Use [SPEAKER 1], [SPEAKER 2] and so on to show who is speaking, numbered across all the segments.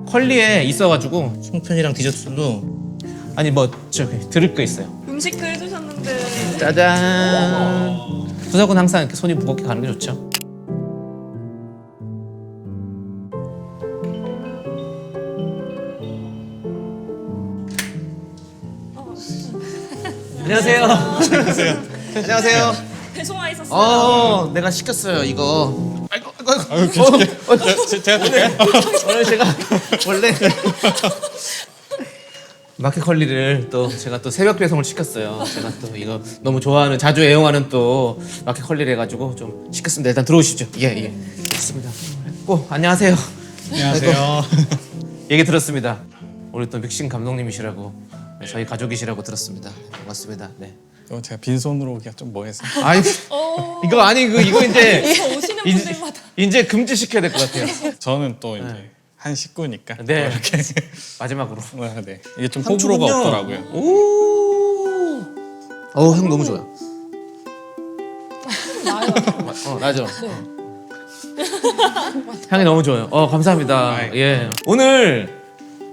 [SPEAKER 1] 컬리에 있어가지고 송편이랑 디저트도 아니 뭐 저기 들을 거 있어요.
[SPEAKER 2] 음식도 해주셨는데.
[SPEAKER 1] 짜잔. 수석은 항상 이렇게 손이 무겁게 가는 게 좋죠. 안녕하세요. 안녕하세요.
[SPEAKER 2] 배송와 있었어요.
[SPEAKER 1] 내가 시켰어요 이거. 아이고.
[SPEAKER 3] 제가 드릴까요?
[SPEAKER 1] 오늘 제가 원래 마켓컬리를 또 제가 또 새벽 배송을 시켰어요. 제가 또 이거 너무 좋아하는 자주 애용하는 또 마켓컬리를 해가지고 좀 시켰습니다. 일단 들어오시죠. 예. 좋습니다. 안녕하세요.
[SPEAKER 3] 안녕하세요.
[SPEAKER 1] 얘기 들었습니다. 우리 또 믹싱 감독님이시라고 저희 가족이시라고 들었습니다. 반갑습니다. 네.
[SPEAKER 3] 제가 빈손으로 오기가 좀 뭐해서.
[SPEAKER 1] 아이 이거 아니 이거 이제
[SPEAKER 2] 이거 오시는 분들마다.
[SPEAKER 1] 이제 금지시켜야 될 것 같아요.
[SPEAKER 3] 저는 또 이제 한 식구니까.
[SPEAKER 1] 네.
[SPEAKER 3] 또 이렇게.
[SPEAKER 1] 마지막으로.
[SPEAKER 3] 네. 이게 좀 호불호가 없더라고요.
[SPEAKER 1] 향 너무 좋아요. 나죠. 향이 너무 좋아요. 감사합니다.
[SPEAKER 3] 아이.
[SPEAKER 1] 예. 오늘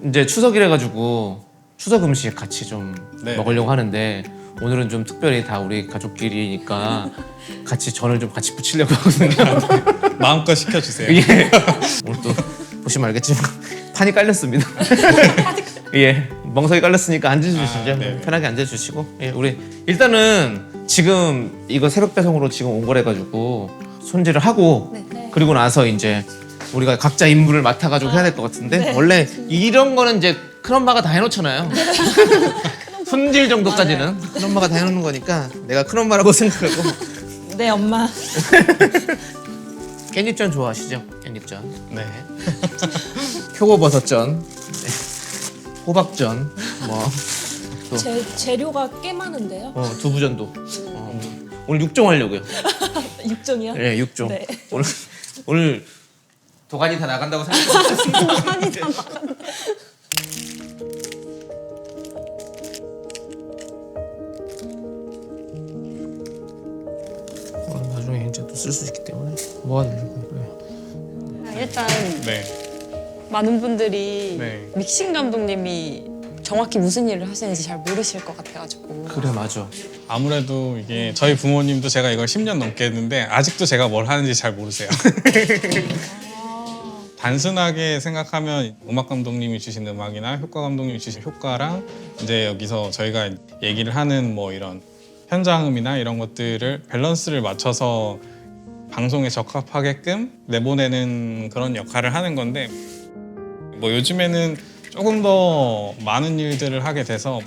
[SPEAKER 1] 이제 추석이라 가지고 추석 음식 같이 좀
[SPEAKER 3] 네.
[SPEAKER 1] 먹으려고 하는데 오늘은 좀 특별히 다 우리 가족끼리니까 같이 전을 좀 같이 부치려고 하거든요.
[SPEAKER 3] 마음껏 시켜주세요.
[SPEAKER 1] 예. 오늘 또 보시면 알겠지만 판이 깔렸습니다. 예. 멍석이 깔렸으니까 앉아주시죠.
[SPEAKER 3] 네.
[SPEAKER 1] 편하게 앉아주시고. 예. 우리 일단은 지금 이거 새벽 배송으로 지금 온 거래 가지고 손질을 하고
[SPEAKER 2] 네.
[SPEAKER 1] 그리고 나서 이제 우리가 각자 임무를 맡아가지고 해야 될 것 같은데 원래 이런 거는 이제 큰엄마가 다 해놓잖아요. 손질 정도까지는 큰엄마가 다 해놓는 거니까 내가 큰엄마라고 생각하고.
[SPEAKER 2] 네, 엄마.
[SPEAKER 1] 깻잎전 좋아하시죠? 깻잎전.
[SPEAKER 3] 네.
[SPEAKER 1] 표고버섯전, 네. 호박전, 또
[SPEAKER 2] 재료가 꽤 많은데요.
[SPEAKER 1] 두부전도. 오늘 6종 하려고요.
[SPEAKER 2] 육종이요?
[SPEAKER 1] 네, 6종.
[SPEAKER 2] 네.
[SPEAKER 1] 오늘 도가니 다 나간다고 생각했습니다.
[SPEAKER 2] 많이 다 나간다.
[SPEAKER 1] 나중에 이제 또 쓸 수 있기 때문에 모아두려고.
[SPEAKER 4] 일단
[SPEAKER 3] 네.
[SPEAKER 4] 많은 분들이
[SPEAKER 3] 네.
[SPEAKER 4] 믹싱 감독님이 정확히 무슨 일을 하시는지 잘 모르실 것 같아가지고.
[SPEAKER 1] 그래 맞아.
[SPEAKER 3] 아무래도 이게 저희 부모님도 제가 이걸 10년 넘게 했는데 아직도 제가 뭘 하는지 잘 모르세요. 단순하게 생각하면 음악 감독님이 주신 음악이나 효과 감독님이 주신 효과랑 이제 여기서 저희가 얘기를 하는 뭐 이런 현장음이나 이런 것들을 밸런스를 맞춰서 방송에 적합하게끔 내보내는 그런 역할을 하는 건데 뭐 요즘에는 조금 더 많은 일들을 하게 돼서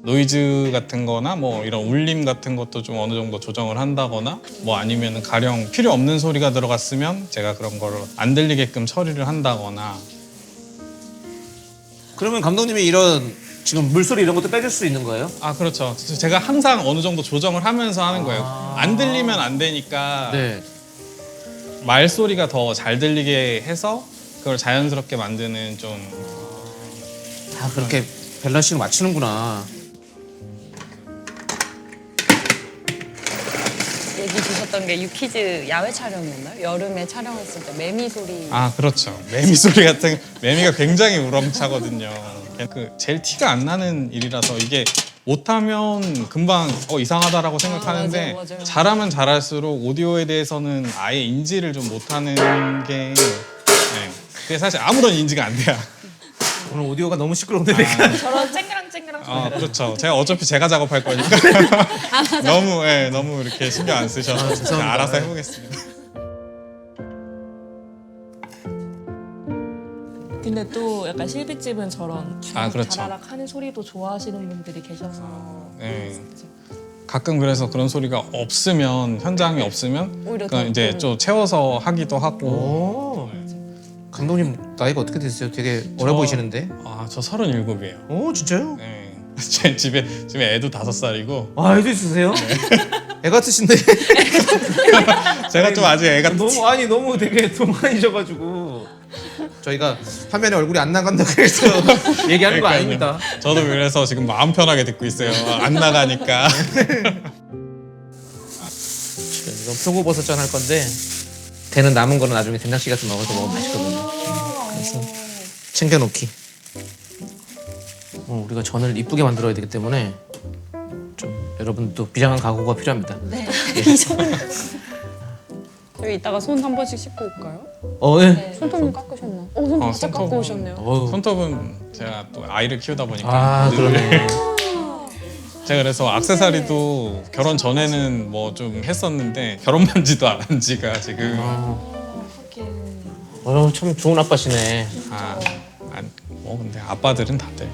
[SPEAKER 3] 노이즈 같은 거나 뭐 이런 울림 같은 것도 좀 어느 정도 조정을 한다거나 뭐 아니면 가령 필요 없는 소리가 들어갔으면 제가 그런 거를 안 들리게끔 처리를 한다거나.
[SPEAKER 1] 그러면 감독님이 이런 지금 물소리 이런 것도 빼줄 수 있는 거예요?
[SPEAKER 3] 아 그렇죠. 제가 항상 어느 정도 조정을 하면서 하는 거예요. 안 들리면 안 되니까
[SPEAKER 1] 네.
[SPEAKER 3] 말소리가 더 잘 들리게 해서 그걸 자연스럽게 만드는 좀.
[SPEAKER 1] 다 그렇게 밸런스를 맞추는구나.
[SPEAKER 4] 얘기 주셨던 게 유키즈 야외 촬영이었나요? 여름에 촬영했을 때 매미 소리.
[SPEAKER 3] 아 그렇죠. 매미 소리 같은 매미가 굉장히 우렁차거든요. 제일 티가 안 나는 일이라서 이게 못하면 금방 이상하다라고 생각하는데
[SPEAKER 4] 맞아요.
[SPEAKER 3] 잘하면 잘할수록 오디오에 대해서는 아예 인지를 좀 못하는 게 그게 사실 아무런 인지가 안 돼요.
[SPEAKER 1] 오늘 오디오가 너무 시끄러운데 내가.
[SPEAKER 2] 저런 쨍그랑쨍그랑.
[SPEAKER 3] 그렇죠. 어차피 제가 작업할 거니까 너무 이렇게 신경 안 쓰셔서
[SPEAKER 1] 죄송합니다.
[SPEAKER 3] 그냥 알아서 해보겠습니다.
[SPEAKER 2] 근데 또 약간 실비집은 저런
[SPEAKER 3] 그렇죠.
[SPEAKER 2] 다라락 하는 소리도 좋아하시는 분들이 계셔서.
[SPEAKER 3] 네. 가끔 그래서 그런 소리가 없으면 현장이 없으면
[SPEAKER 4] 오히려
[SPEAKER 3] 그냥
[SPEAKER 4] 더
[SPEAKER 3] 이제 좀 채워서 하기도 하고.
[SPEAKER 1] 오. 감독님 나이가 어떻게 되세요? 되게 어려 보이시는데.
[SPEAKER 3] 저 37이에요.
[SPEAKER 1] 오 진짜요?
[SPEAKER 3] 네. 제 집에 애도 5살이고
[SPEAKER 1] 애도 있으세요? 애 같으신데.
[SPEAKER 3] 제가 좀 아직 애가
[SPEAKER 1] 너무 되게 동안이셔가지고 저희가 화면에 얼굴이 안 나간다 그래서 얘기하는 거 아닙니다.
[SPEAKER 3] 저도 그래서 지금 마음 편하게 듣고 있어요. 안 나가니까.
[SPEAKER 1] 이건 표고버섯전 할 건데 걔는 남은 거는 나중에 된장찌개 같은 거 먹어서 먹으면 맛있거든요. 그래서 챙겨놓기. 우리가 전을 이쁘게 만들어야 되기 때문에 좀 여러분도 비장한 각오가 필요합니다.
[SPEAKER 2] 네.
[SPEAKER 4] 저희 이따가 손 한 번씩 씻고 올까요?
[SPEAKER 1] 예.
[SPEAKER 4] 손톱은 깎으셨나? 손톱 진짜
[SPEAKER 3] 손톱은-
[SPEAKER 4] 깎고 오셨네요.
[SPEAKER 3] 손톱은 제가 또 아이를 키우다 보니까
[SPEAKER 1] 아 그러네.
[SPEAKER 3] 제가 그래서 액세서리도 결혼 전에는 뭐 좀 했었는데 결혼 반지도 안 한 지가 지금
[SPEAKER 1] 참 좋은 아빠시네.
[SPEAKER 3] 뭐 근데 아빠들은 다들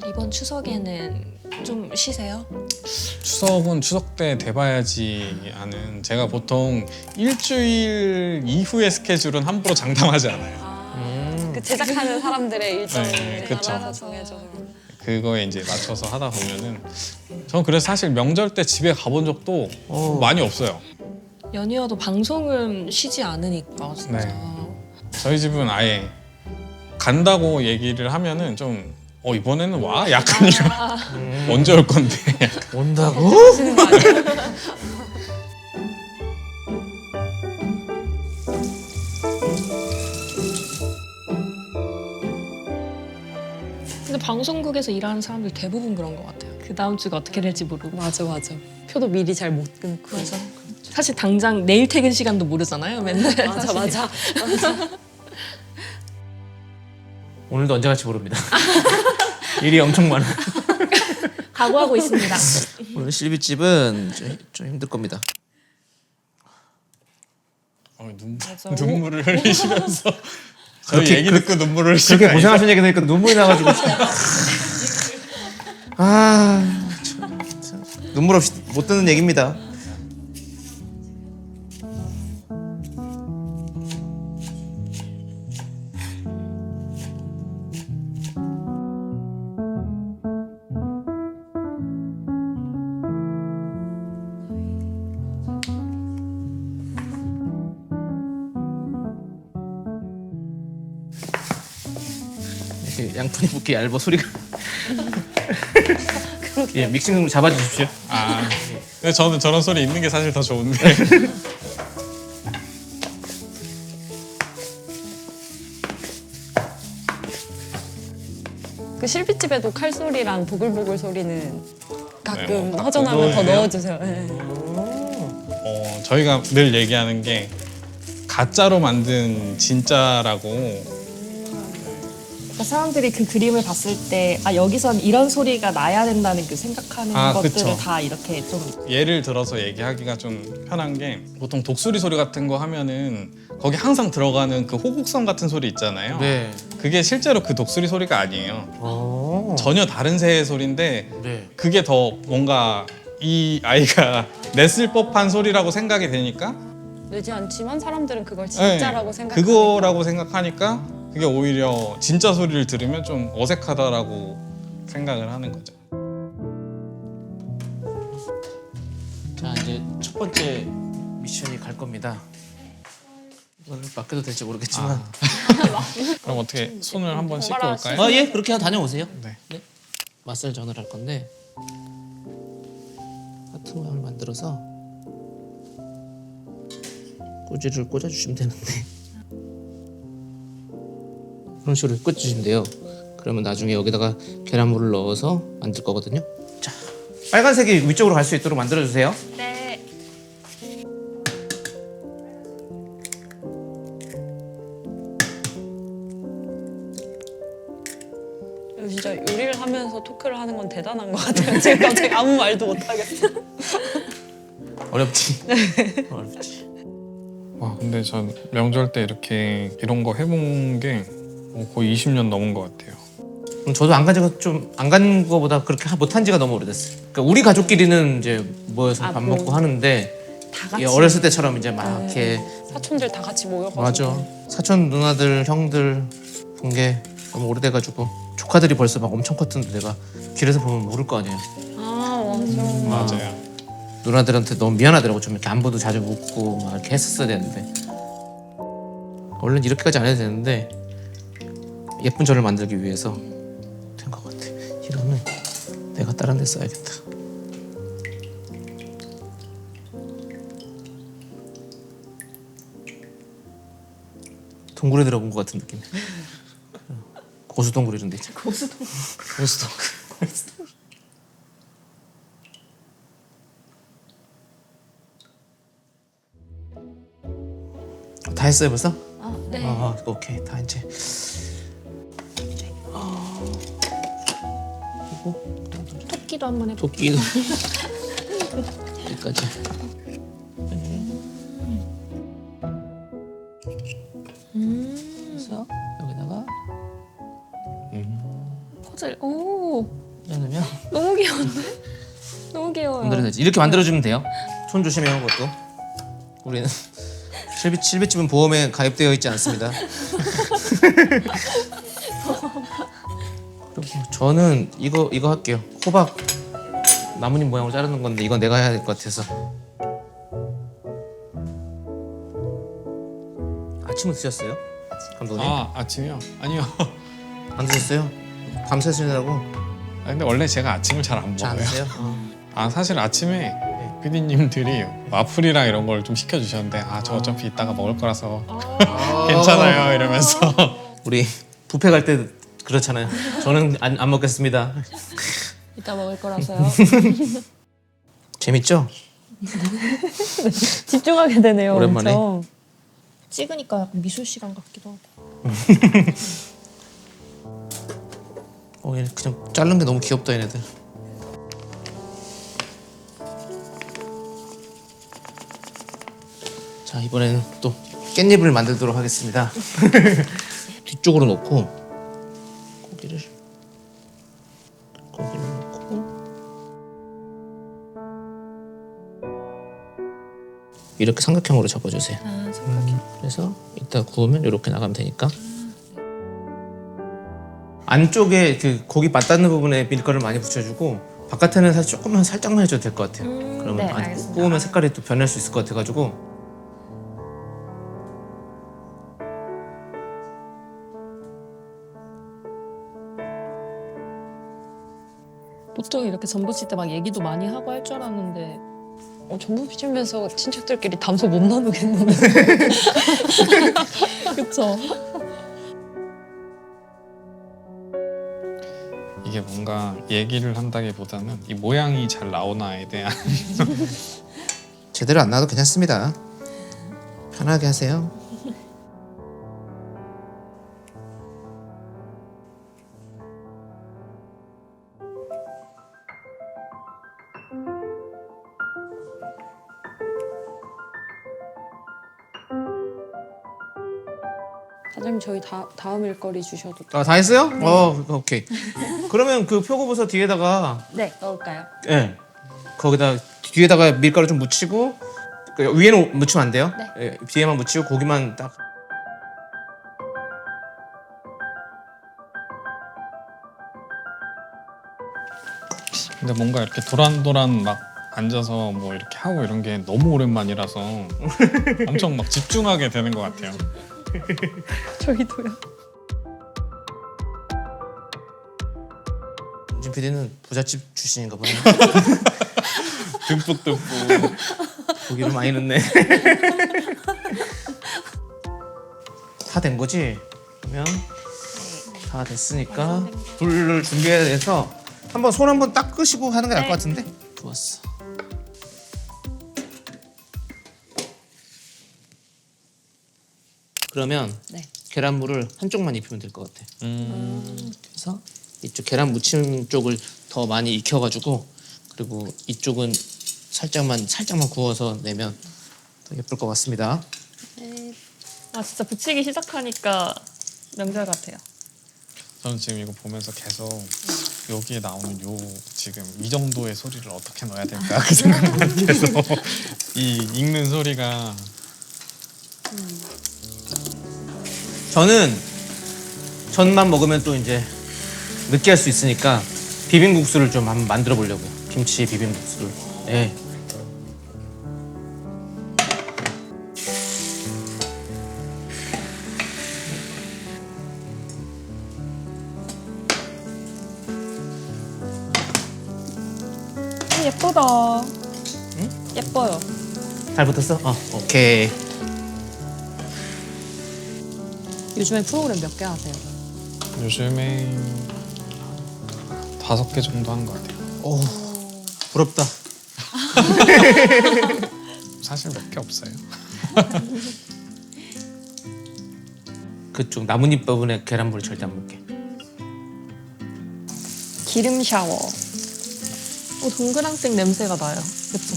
[SPEAKER 2] 이번 추석에는 좀 쉬세요?
[SPEAKER 3] 추석은 추석 때 돼봐야지 하는 제가 보통 일주일 이후의 스케줄은 함부로 장담하지 않아요.
[SPEAKER 4] 그 제작하는 사람들의 일정에
[SPEAKER 3] 네, 그쵸.
[SPEAKER 4] 따라서 정해져서.
[SPEAKER 3] 그거에 이제 맞춰서 하다 보면은 저는 그래서 사실 명절 때 집에 가본 적도 많이 없어요.
[SPEAKER 2] 연이어도 방송은 쉬지 않으니까 진짜.
[SPEAKER 3] 네. 저희 집은 아예 간다고 얘기를 하면은 좀 이번에는 와? 약간 이런 언제 올 건데 약간.
[SPEAKER 1] 온다고?
[SPEAKER 4] 하시는 거 아니에요?
[SPEAKER 2] 근데 방송국에서 일하는 사람들 대부분 그런 것 같아요. 그 다음 주가 어떻게 될지 모르고.
[SPEAKER 4] 맞아. 표도 미리 잘 못 끊고.
[SPEAKER 2] 맞아. 사실 당장 내일 퇴근 시간도 모르잖아요. 맨날.
[SPEAKER 4] 맞아.
[SPEAKER 1] 오늘도 언제 갈지 모릅니다. 일이 엄청 많아.
[SPEAKER 2] 각오하고 있습니다.
[SPEAKER 1] 오늘 실비집은 좀 힘들 겁니다.
[SPEAKER 3] 눈물을 흘리시면서 저희
[SPEAKER 1] 그렇게-
[SPEAKER 3] 얘기 듣고 눈물을 흘리시면
[SPEAKER 1] 그렇게 고생하신 얘기 들으니까 눈물이 나가지고 참, 눈물 없이 못 듣는 얘기입니다. 이렇게 양푼이 붓기 얇아 소리가. 예, 믹싱 좀 잡아주십시오.
[SPEAKER 3] 근데 저는 저런 소리 있는 게 사실 더 좋은데
[SPEAKER 4] 그 실비집에도 칼소리랑 보글보글 소리는 가끔
[SPEAKER 3] 뭐
[SPEAKER 4] 허전하면 더
[SPEAKER 3] 넣어주세요?
[SPEAKER 4] 넣어주세요. 네.
[SPEAKER 3] 저희가 늘 얘기하는 게 가짜로 만든 진짜라고.
[SPEAKER 2] 그러니까 사람들이 그 그림을 봤을 때 여기선 이런 소리가 나야 된다는 그 생각하는 것들을
[SPEAKER 3] 그쵸.
[SPEAKER 2] 다 이렇게 좀
[SPEAKER 3] 예를 들어서 얘기하기가 좀 편한 게 보통 독수리 소리 같은 거 하면은 거기 항상 들어가는 그 호국성 같은 소리 있잖아요.
[SPEAKER 1] 네.
[SPEAKER 3] 그게 실제로 그 독수리 소리가 아니에요. 전혀 다른 새의 소리인데
[SPEAKER 1] 네.
[SPEAKER 3] 그게 더 뭔가 이 아이가 냈을 법한 소리라고 생각이 되니까
[SPEAKER 4] 내지 않지만 사람들은 그걸 진짜라고
[SPEAKER 3] 네,
[SPEAKER 4] 생각하니까.
[SPEAKER 3] 그거라고 생각하니까 그게 오히려 진짜 소리를 들으면 좀 어색하다라고 생각을 하는 거죠.
[SPEAKER 1] 자 이제 첫 번째 미션이 갈 겁니다. 이걸 맡겨도 될지 모르겠지만.
[SPEAKER 3] 그럼 어떻게 손을 한번 씻고 올까요?
[SPEAKER 1] 예, 그렇게 하고 다녀오세요.
[SPEAKER 3] 네.
[SPEAKER 1] 맛살 전을 할 건데 하트 모양을 만들어서 꼬지를 꽂아주시면 되는데 그런 식으로 꽂주시면 돼요. 그러면 나중에 여기다가 계란물을 넣어서 만들 거거든요. 자, 빨간색이 위쪽으로 갈 수 있도록 만들어주세요.
[SPEAKER 2] 네.
[SPEAKER 4] 진짜 요리를 하면서 토크를 하는 건 대단한 것 같아요. 제가 갑자기 아무 말도 못 하겠어.
[SPEAKER 1] 어렵지? 어렵지.
[SPEAKER 3] 와 근데 전 명절 때 이렇게 이런 거 해본 게 거의 20년 넘은 것 같아요.
[SPEAKER 1] 저도 안 간 지가 좀 안 간 거보다 그렇게 못한 지가 너무 오래됐어요. 그러니까 우리 가족끼리는 이제 모여서 밥 먹고 하는데
[SPEAKER 2] 다 같이.
[SPEAKER 1] 예, 어렸을 때처럼 이제 막 이렇게
[SPEAKER 4] 사촌들 다 같이 모여가지고.
[SPEAKER 1] 맞아. 사촌 누나들 형들 본 게 너무 오래돼가지고 조카들이 벌써 막 엄청 컸던데 내가 길에서 보면 모를 거 아니에요.
[SPEAKER 4] 맞아.
[SPEAKER 3] 맞아요.
[SPEAKER 1] 누나들한테 너무 미안하더라고. 좀 이렇게 안부도 자주 묻고 막 이렇게 했었어야 되는데 원래는 이렇게까지 안 해도 되는데 예쁜 저를 만들기 위해서 내가 다른 데 써야겠다. 동굴에 들어본 것 같은 느낌. 고수동굴 이런 데 있잖아.
[SPEAKER 2] 고수동.
[SPEAKER 1] 다 했어요 벌써?
[SPEAKER 2] 네.
[SPEAKER 1] 오케이 다 이제. 그리고
[SPEAKER 2] 토끼도 한번 해볼게요.
[SPEAKER 1] 토끼도 여기까지. 그래서 여기다가
[SPEAKER 2] 퍼즐. 오,
[SPEAKER 1] 넣으면
[SPEAKER 2] 너무 귀여운데? 너무 귀여워요.
[SPEAKER 1] 만들어내지. 이렇게 만들어주면 돼요. 손 조심해요 그것도. 우리는 실비집은 보험에 가입되어 있지 않습니다. 그리고 저는 이거 할게요. 호박 나뭇잎 모양으로 자르는 건데 이건 내가 해야 될 것 같아서. 아침은 드셨어요? 감독님?
[SPEAKER 3] 아 아침이요? 아니요.
[SPEAKER 1] 안 드셨어요? 밤새 쓰느라고
[SPEAKER 3] 아, 근데 원래 제가 아침을 잘 안
[SPEAKER 1] 잘 안
[SPEAKER 3] 먹어요.
[SPEAKER 1] 드세요?
[SPEAKER 3] 아 사실 아침에 PD님들이 와플이랑 이런 걸 좀 시켜주셨는데 저 어차피 이따가 먹을 거라서 괜찮아요 이러면서
[SPEAKER 1] 우리 뷔페 갈 때 그렇잖아요. 저는 안 먹겠습니다.
[SPEAKER 2] 이따 먹을 거라서요.
[SPEAKER 1] 재밌죠?
[SPEAKER 4] 집중하게 되네요.
[SPEAKER 1] 오랜만에.
[SPEAKER 4] 엄청.
[SPEAKER 2] 찍으니까 약간 미술 시간 같기도 하고.
[SPEAKER 1] 얘 그냥 자른 게 너무 귀엽다 얘네들. 자 이번에는 또 깻잎을 만들도록 하겠습니다. 뒤쪽으로 놓고 고기를 넣고 이렇게 삼각형으로 접어주세요. 그래서 이따 구우면 이렇게 나가면 되니까. 안쪽에 그 고기 맞닿는 부분에 밀가루를 많이 붙여주고 바깥에는 사실 조금만 살짝만 해줘도 될 것 같아요. 그러면
[SPEAKER 2] 네,
[SPEAKER 1] 안
[SPEAKER 2] 알겠습니다.
[SPEAKER 1] 구우면 색깔이 또 변할 수 있을 것 같아가지고.
[SPEAKER 2] 보통 이렇게 전부 칠 때 막 얘기도 많이 하고 할 줄 알았는데
[SPEAKER 4] 전부 피치면서 친척들끼리 담소 못 나누겠는데.
[SPEAKER 2] 그쵸?
[SPEAKER 3] 이게 뭔가 얘기를 한다기보다는 이 모양이 잘 나오나에 대한
[SPEAKER 1] 제대로 안 나와도 괜찮습니다. 편하게 하세요.
[SPEAKER 4] 사장님 저희 다음 일거리 주셔도
[SPEAKER 1] 다 했어요? 오케이. 그러면 그 표고버섯 뒤에다가
[SPEAKER 2] 네, 넣을까요?
[SPEAKER 1] 거기다 뒤에다가 밀가루 좀 묻히고 위에는 묻히면 안 돼요.
[SPEAKER 2] 네.
[SPEAKER 1] 뒤에만 묻히고 고기만 딱.
[SPEAKER 3] 근데 뭔가 이렇게 도란도란 막 앉아서 뭐 이렇게 하고 이런 게 너무 오랜만이라서 엄청 막 집중하게 되는 것 같아요.
[SPEAKER 4] 저희도요.
[SPEAKER 1] 윤진 PD는 부잣집 출신인가 보네.
[SPEAKER 3] 듬뿍듬뿍.
[SPEAKER 1] 고기를 많이 넣네. 다 된 거지? 그러면 다 됐으니까 불을 준비해야 돼서 한번 손 한번 닦으시고 하는 게 나을 것 같은데? 좋았어. 그러면
[SPEAKER 2] 네.
[SPEAKER 1] 계란물을 한쪽만 입히면 될 것 같아. 그래서 이쪽 계란 무침 쪽을 더 많이 익혀가지고 그리고 이쪽은 살짝만 구워서 내면 더 예쁠 것 같습니다.
[SPEAKER 2] 아 진짜 붙이기 시작하니까 명절 같아요.
[SPEAKER 3] 저는 지금 이거 보면서 계속 여기에 나오는 요 지금 이 정도의 소리를 어떻게 넣어야 될까 그 생각만 계속 이 읽는 소리가
[SPEAKER 1] 저는 전만 먹으면 또 이제 느끼할 수 있으니까 비빔국수를 좀 한번 만들어 보려고요. 김치 비빔국수를. 네.
[SPEAKER 2] 예쁘다.
[SPEAKER 4] 예뻐요.
[SPEAKER 1] 잘 붙었어? 오케이.
[SPEAKER 4] 요즘에 프로그램 몇 개 하세요?
[SPEAKER 3] 요즘에 5개 정도 한 것 같아요.
[SPEAKER 1] 오, 부럽다.
[SPEAKER 3] 사실 몇 개 없어요.
[SPEAKER 1] 그쪽 나뭇잎 부분에 계란물을 절대 안 먹게.
[SPEAKER 2] 기름 샤워. 동그랑땡 냄새가 나요. 그쵸?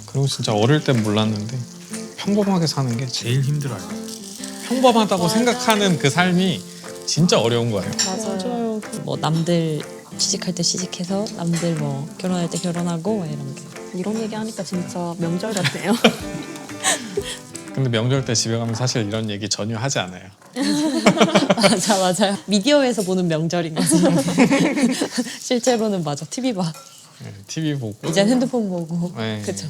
[SPEAKER 3] 그리고 진짜 어릴 땐 몰랐는데 평범하게 사는 게 제일 힘들어요. 평범하다고 생각하는 그 삶이 진짜 어려운 거예요.
[SPEAKER 4] 맞아요. 뭐 남들 취직할 때 취직해서 남들 뭐 결혼할 때 결혼하고 뭐 이런 게.
[SPEAKER 2] 이런 얘기 하니까 진짜 명절 같네요.
[SPEAKER 3] 근데 명절 때 집에 가면 사실 이런 얘기 전혀 하지 않아요.
[SPEAKER 4] 맞아요. 미디어에서 보는 명절인 거지. 실제로는 맞아. TV 봐.
[SPEAKER 3] 네, TV 보고.
[SPEAKER 4] 이젠 핸드폰 보고.
[SPEAKER 3] 네.
[SPEAKER 4] 그쵸.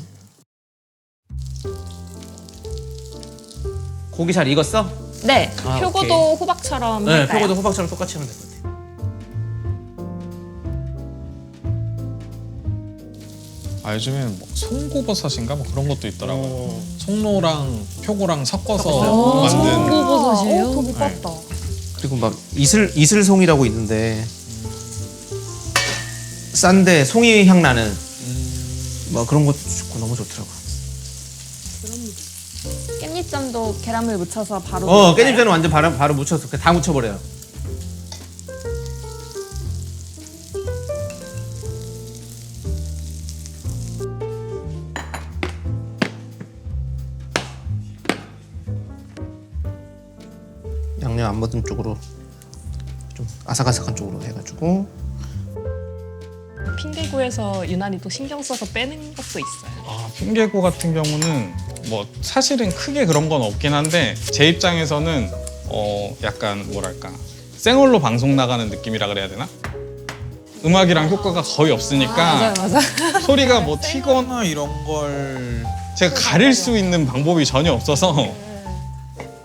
[SPEAKER 1] 고기 잘 익었어?
[SPEAKER 2] 네,
[SPEAKER 1] 아,
[SPEAKER 2] 표고도
[SPEAKER 1] 오케이.
[SPEAKER 2] 호박처럼
[SPEAKER 1] 네,
[SPEAKER 2] 할까요?
[SPEAKER 1] 표고도 호박처럼 똑같이 하면 될 것 같아.
[SPEAKER 3] 요즘에는 뭐 송고버섯인가 뭐 그런 것도 있더라고요. 송로랑 표고랑 섞어서
[SPEAKER 1] 섞었어요?
[SPEAKER 3] 만든.
[SPEAKER 4] 송고버섯이에요?
[SPEAKER 2] 그거 못 봤다.
[SPEAKER 1] 그리고 막 이슬송이라고 있는데 싼데 송이 향 나는 뭐 그런 것도 좋고 너무 좋더라고.
[SPEAKER 2] 깻잎전도 계란물 묻혀서 바로.
[SPEAKER 1] 깻잎전은 완전 바로 묻혀서 그냥 다 묻혀버려요. 양념 안 묻은 쪽으로 좀 아삭아삭한 쪽으로 해가지고.
[SPEAKER 2] 핑계구에서 유난히 또 신경 써서 빼는 것도 있어요.
[SPEAKER 3] 핑계고 같은 경우는 뭐 사실은 크게 그런 건 없긴 한데 제 입장에서는 약간 뭐랄까 생얼로 방송 나가는 느낌이라 그래야 되나? 음악이랑 효과가 거의 없으니까
[SPEAKER 4] 맞아.
[SPEAKER 3] 소리가 뭐 튀거나 이런 걸 제가 가릴 수 있는 방법이 전혀 없어서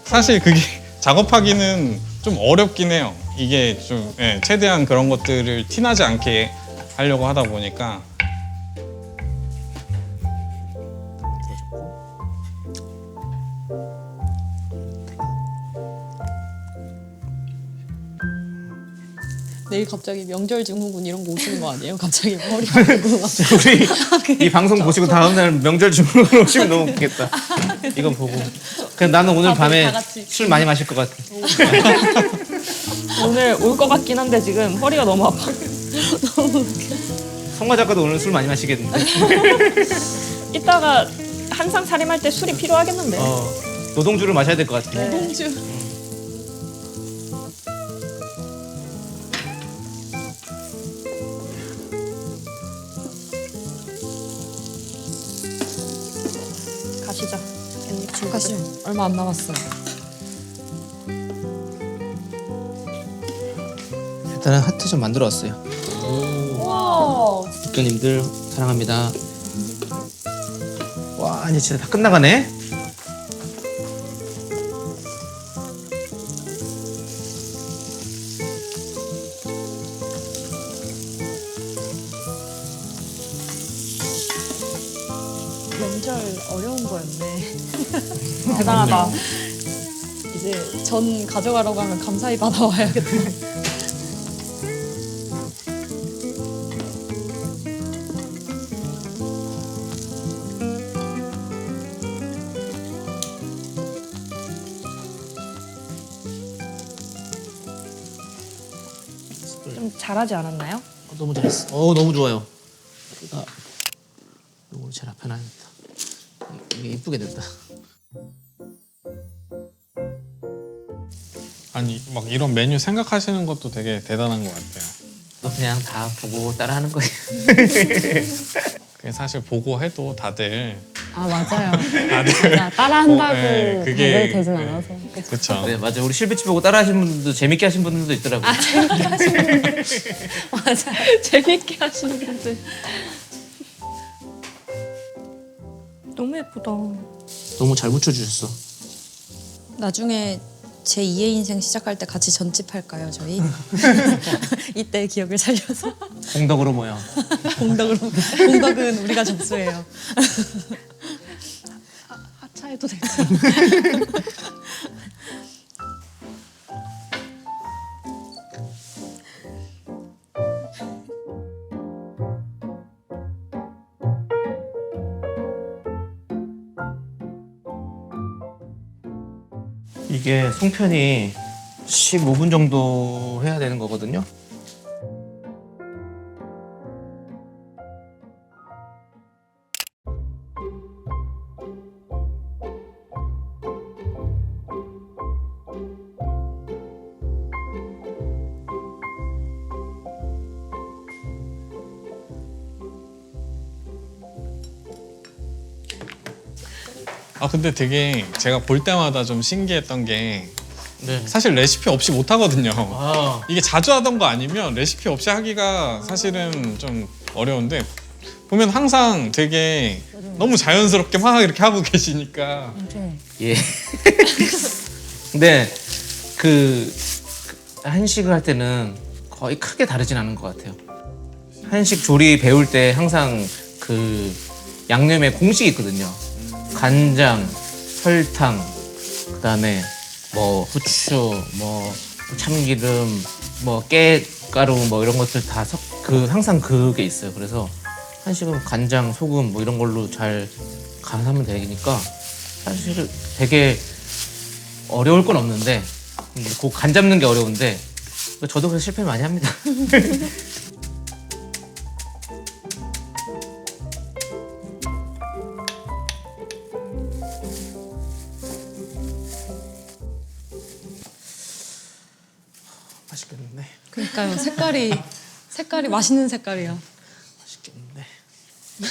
[SPEAKER 3] 사실 그게 작업하기는 좀 어렵긴 해요. 이게 좀 최대한 그런 것들을 티나지 않게 하려고 하다 보니까.
[SPEAKER 4] 내일 갑자기 명절 증후군 이런 거 오시는 거 아니에요? 갑자기 머리 아프고 막.
[SPEAKER 1] 우리 이 방송 보시고 다음날 명절 주문으로 오시면 너무 웃기겠다. 이건 보고. 그냥 나는 오늘 밤에
[SPEAKER 4] 다 같이.
[SPEAKER 1] 술 많이 마실 것 같아.
[SPEAKER 2] 오늘 올 것 같긴 한데 지금 허리가 너무 아파.
[SPEAKER 1] 성마 작가도 오늘 술 많이 마시겠는데.
[SPEAKER 2] 이따가 한상 차림할 때 술이 필요하겠는데.
[SPEAKER 1] 노동주를 마셔야 될 것 같아.
[SPEAKER 4] 공주.
[SPEAKER 2] 가시죠. 깻잎 친구들.
[SPEAKER 4] 가시죠. 얼마 안 남았어요.
[SPEAKER 1] 일단은 하트 좀 만들어 왔어요.
[SPEAKER 2] 우와.
[SPEAKER 1] 국장님들 사랑합니다. 와 이제 진짜 다 끝나가네.
[SPEAKER 4] 명절 어려운 거였네.
[SPEAKER 2] 대단하다.
[SPEAKER 4] 이제 전 가져가라고 하면 감사히 받아와야겠다.
[SPEAKER 2] 좀 잘하지 않았나요?
[SPEAKER 1] 너무 잘했어. 너무 좋아요. 이거 제일 앞에 놔야겠다. 이게 이쁘게 됐다.
[SPEAKER 3] 아니 막 이런 메뉴 생각하시는 것도 되게 대단한 것 같아요.
[SPEAKER 1] 그냥 다 보고 따라하는 거예요.
[SPEAKER 3] 그게 사실 보고 해도 다들
[SPEAKER 4] 아 맞아요. 맞아. 따라한다고
[SPEAKER 3] 그게
[SPEAKER 4] 배달 되진 않아서.
[SPEAKER 3] 그렇죠.
[SPEAKER 1] 네 맞아. 우리 실비치 보고 따라하시는 분들도 재밌게 하신 분들도 있더라고요.
[SPEAKER 4] 재밌게 하시는 분들. 맞아. 재밌게 하시는 분들.
[SPEAKER 2] 너무 예쁘다.
[SPEAKER 1] 너무 잘 묻혀주셨어.
[SPEAKER 4] 나중에 제 2의 인생 시작할 때 같이 전집할까요, 저희? 이때 기억을 살려서.
[SPEAKER 1] 공덕으로 모여.
[SPEAKER 4] 공덕은 우리가 접수해요.
[SPEAKER 2] 하차해도 될까요?
[SPEAKER 1] 이게 송편이 15분 정도 해야 되는 거거든요.
[SPEAKER 3] 근데 되게 제가 볼 때마다 좀 신기했던 게
[SPEAKER 1] 네.
[SPEAKER 3] 사실 레시피 없이 못 하거든요.
[SPEAKER 1] 아,
[SPEAKER 3] 이게 자주 하던 거 아니면 레시피 없이 하기가 사실은 좀 어려운데 보면 항상 되게 너무 자연스럽게 막 이렇게 하고 계시니까
[SPEAKER 1] 예. 근데 그 한식을 할 때는 거의 크게 다르진 않은 것 같아요. 한식 조리 배울 때 항상 그 양념에 공식이 있거든요. 간장, 설탕, 그다음에 뭐 후추, 뭐 참기름, 뭐 깨가루 뭐 이런 것들 다 항상 그게 있어요. 그래서 한식은 간장, 소금 뭐 이런 걸로 잘 간하면 되니까 사실 되게 어려울 건 없는데 그 간 잡는 게 어려운데 저도 그래서 실패 많이 합니다. 맛있겠는데.
[SPEAKER 4] 그러니까요. 색깔이 맛있는 색깔이야.
[SPEAKER 1] 맛있겠는데.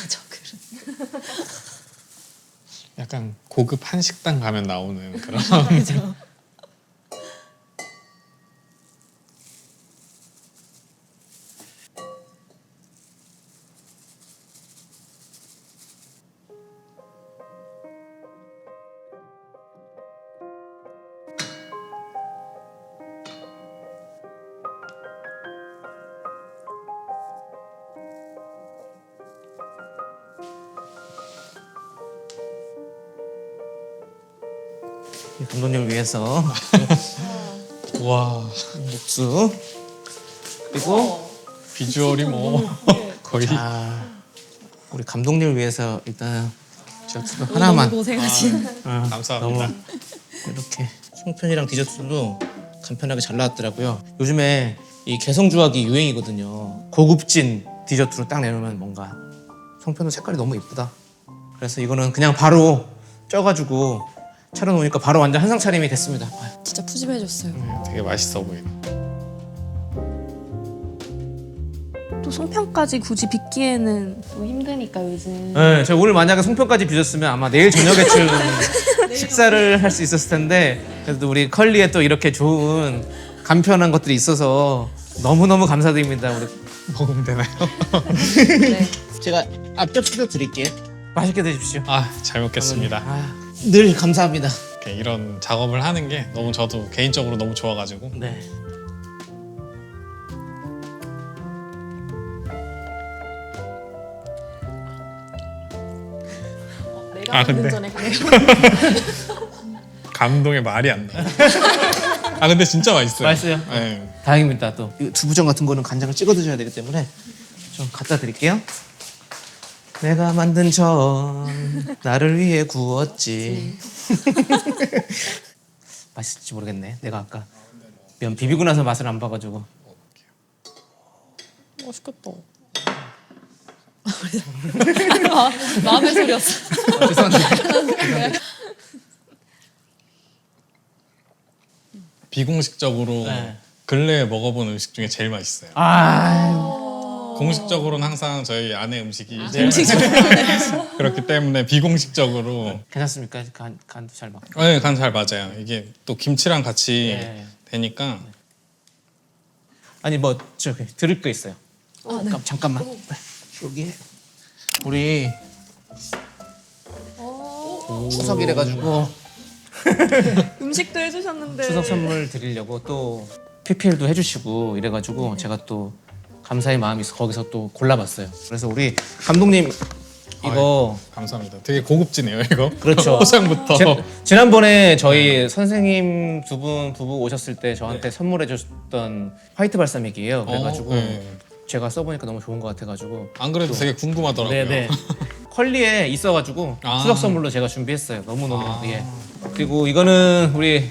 [SPEAKER 4] 저 그릇.
[SPEAKER 3] 약간 고급 한식당 가면 나오는 그런
[SPEAKER 4] 그죠.
[SPEAKER 1] 감독님을 위해서
[SPEAKER 3] 와
[SPEAKER 1] 육수 그리고
[SPEAKER 3] 비주얼이 뭐 거의
[SPEAKER 1] 우리 감독님을 위해서 일단 디저트 하나만
[SPEAKER 4] 너무 고생하신.
[SPEAKER 3] 감사합니다.
[SPEAKER 1] 너무 이렇게 송편이랑 디저트도 간편하게 잘 나왔더라고요. 요즘에 이 개성주악이 유행이거든요. 고급진 디저트로 딱 내놓으면 뭔가 송편도 색깔이 너무 이쁘다. 그래서 이거는 그냥 바로 쪄가지고 차려놓으니까 바로 완전 한상 차림이 됐습니다.
[SPEAKER 4] 진짜 푸짐해졌어요.
[SPEAKER 3] 되게 맛있어 보이네.
[SPEAKER 5] 또 송편까지 굳이 빚기에는
[SPEAKER 2] 또 힘드니까 요즘.
[SPEAKER 1] 네, 제가 오늘 만약에 송편까지 빚었으면 아마 내일 저녁에쯤 식사를 할 수 있었을 텐데 그래도 우리 컬리에 또 이렇게 좋은 간편한 것들이 있어서 너무너무 감사드립니다. 우리
[SPEAKER 3] 먹으면 되나요?
[SPEAKER 1] 제가 앞접시도 드릴게요. 맛있게 드십시오.
[SPEAKER 3] 잘 먹겠습니다.
[SPEAKER 1] 늘 감사합니다.
[SPEAKER 3] 이렇게 이런 작업을 하는 게 너무 저도 개인적으로 너무 좋아가지고
[SPEAKER 1] 네.
[SPEAKER 2] 내가
[SPEAKER 3] 근데-
[SPEAKER 2] 만든 전에 그래요.
[SPEAKER 3] 감동의 말이 안 나. 근데 진짜 맛있어요.
[SPEAKER 1] 맛있어요?
[SPEAKER 3] 네.
[SPEAKER 1] 다행입니다. 또 두부전 같은 거는 간장을 찍어 드셔야 되기 때문에 좀 갖다 드릴게요. 내가 만든 전 나를 위해 구웠지. 맛있을지 모르겠네. 내가 아까 면 비비고 나서 맛을 안 봐가지고.
[SPEAKER 4] 맛있겠다. 마음의 소리였어.
[SPEAKER 1] 죄송합니다.
[SPEAKER 3] 비공식적으로
[SPEAKER 1] 네.
[SPEAKER 3] 근래에 먹어본 음식 중에 제일 맛있어요. 공식적으로는 항상 저희 아내 음식이 제일 맛있어요. 그렇기 때문에 비공식적으로
[SPEAKER 1] 괜찮습니까? 간도 잘 맞고.
[SPEAKER 3] 네, 간 잘 맞아요. 이게 또 김치랑 같이
[SPEAKER 1] 네.
[SPEAKER 3] 되니까
[SPEAKER 1] 아니 뭐 저기 들을 거 있어요. 잠깐만. 여기 우리 추석이래 가지고
[SPEAKER 5] 음식도 해주셨는데
[SPEAKER 1] 추석 선물 드리려고 또 PPL도 해주시고 이래가지고 제가 또 감사의 마음이 있어 거기서 또 골라봤어요. 그래서 우리 감독님 이거
[SPEAKER 3] 감사합니다. 되게 고급지네요 이거.
[SPEAKER 1] 그렇죠.
[SPEAKER 3] 포장부터.
[SPEAKER 1] 지난번에 저희 선생님 두 분 부부 오셨을 때 저한테 선물해 줬던 화이트 발사믹이에요. 그래가지고
[SPEAKER 3] 네.
[SPEAKER 1] 제가 써보니까 너무 좋은 것 같아가지고
[SPEAKER 3] 안 그래도 되게 궁금하더라고요.
[SPEAKER 1] 네네 컬리에 있어가지고
[SPEAKER 3] 아.
[SPEAKER 1] 추석 선물로 제가 준비했어요. 너무너무 예. 그리고 이거는 우리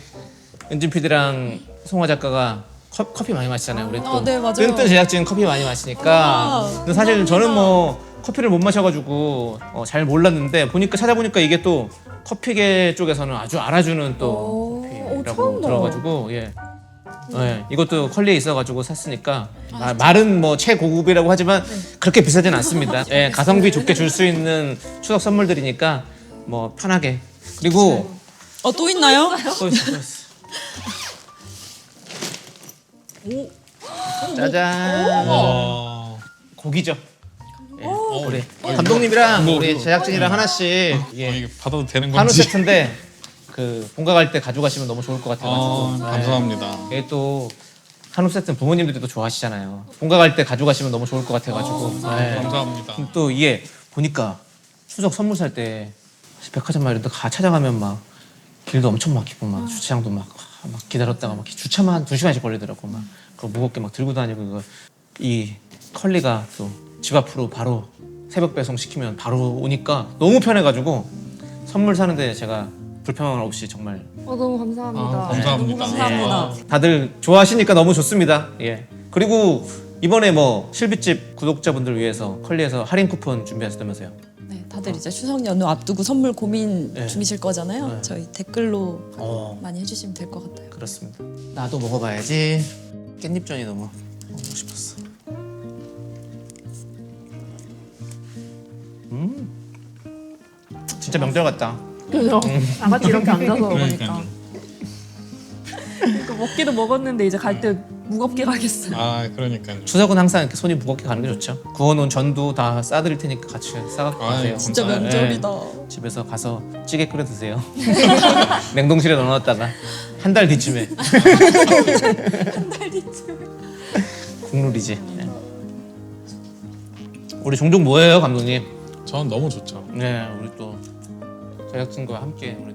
[SPEAKER 1] 은진 PD랑 송화 작가가 커피 많이 마시잖아요. 우리 또
[SPEAKER 4] 네, 맞아요.
[SPEAKER 1] 뜬뜬 제작진 커피 많이 마시니까 근데 사실 저는 뭐 커피를 못 마셔가지고 잘 몰랐는데 보니까 찾아보니까 이게 또 커피계 쪽에서는 아주 알아주는 또 커피라고
[SPEAKER 2] 처음
[SPEAKER 1] 들어가지고 예. 네, 이것도 컬리에 있어가지고 샀으니까 말은 뭐 최고급이라고 하지만 그렇게 비싸진 않습니다. 예, 가성비 좋게 줄 수 있는 추석 선물들이니까 뭐 편하게 그리고
[SPEAKER 4] 또 있나요?
[SPEAKER 1] 또 있어, 또 있어. 짜잔 고기죠. 예, 우리 감독님이랑 우리 제작진이랑 하나씩 예,
[SPEAKER 3] 이게 받아도 되는
[SPEAKER 1] 한우
[SPEAKER 3] 건지.
[SPEAKER 1] 세트인데 그 본가 갈 때 가져가시면 너무 좋을 것 같아가지고
[SPEAKER 3] 감사합니다.
[SPEAKER 1] 이게 또 한우 세트는 부모님들이 또 좋아하시잖아요. 본가 갈 때 가져가시면 너무 좋을 것 같아가지고 네.
[SPEAKER 3] 감사합니다.
[SPEAKER 1] 또 이게 보니까 추석 선물 살 때 백화점 막 이런 데 찾아가면 막 길도 엄청 막히고 막 주차장도 막 기다렸다가 막 주차만 한 2시간씩 걸리더라고 막 그거 무겁게 막 들고 다니고 이거 이 컬리가 또 집 앞으로 바로 새벽 배송 시키면 바로 오니까 너무 편해가지고 선물 사는데 제가 불편함 없이 정말
[SPEAKER 2] 너무 감사합니다.
[SPEAKER 3] 감사합니다.
[SPEAKER 4] 감사합니다.
[SPEAKER 1] 다들 좋아하시니까 너무 좋습니다. 예. 그리고 이번에 뭐 실비집 구독자분들 위해서 컬리에서 할인 쿠폰 준비하셨다면서요?
[SPEAKER 4] 네, 다들 이제 추석 연휴 앞두고 선물 고민
[SPEAKER 1] 네.
[SPEAKER 4] 중이실 거잖아요.
[SPEAKER 1] 네.
[SPEAKER 4] 저희 댓글로
[SPEAKER 1] 어,
[SPEAKER 4] 많이 해주시면 될 것 같아요.
[SPEAKER 1] 그렇습니다. 나도 먹어봐야지. 깻잎전이 너무 먹고 싶었어. 진짜 명절 같다.
[SPEAKER 2] 그죠? 다 같이 이렇게 앉아서 먹으니까.
[SPEAKER 3] 그러니까요.
[SPEAKER 2] 그 먹기도 먹었는데 이제 갈 때 무겁게 가겠어요.
[SPEAKER 3] 아 그러니까요.
[SPEAKER 1] 추석은 항상 이렇게 손이 무겁게 가는 게 좋죠. 구워놓은 전도 다 싸드릴 테니까 같이 싸갖고
[SPEAKER 3] 아유,
[SPEAKER 1] 가세요.
[SPEAKER 4] 진짜
[SPEAKER 3] 감사해요.
[SPEAKER 4] 명절이다.
[SPEAKER 1] 집에서 가서 찌개 끓여 드세요. 냉동실에 넣어놨다가 한 달 뒤쯤에. 국룰이지. 네. 우리 종종 뭐해요, 감독님?
[SPEAKER 3] 전 너무 좋죠.
[SPEAKER 1] 네, 우리 또 제작진과 함께 우리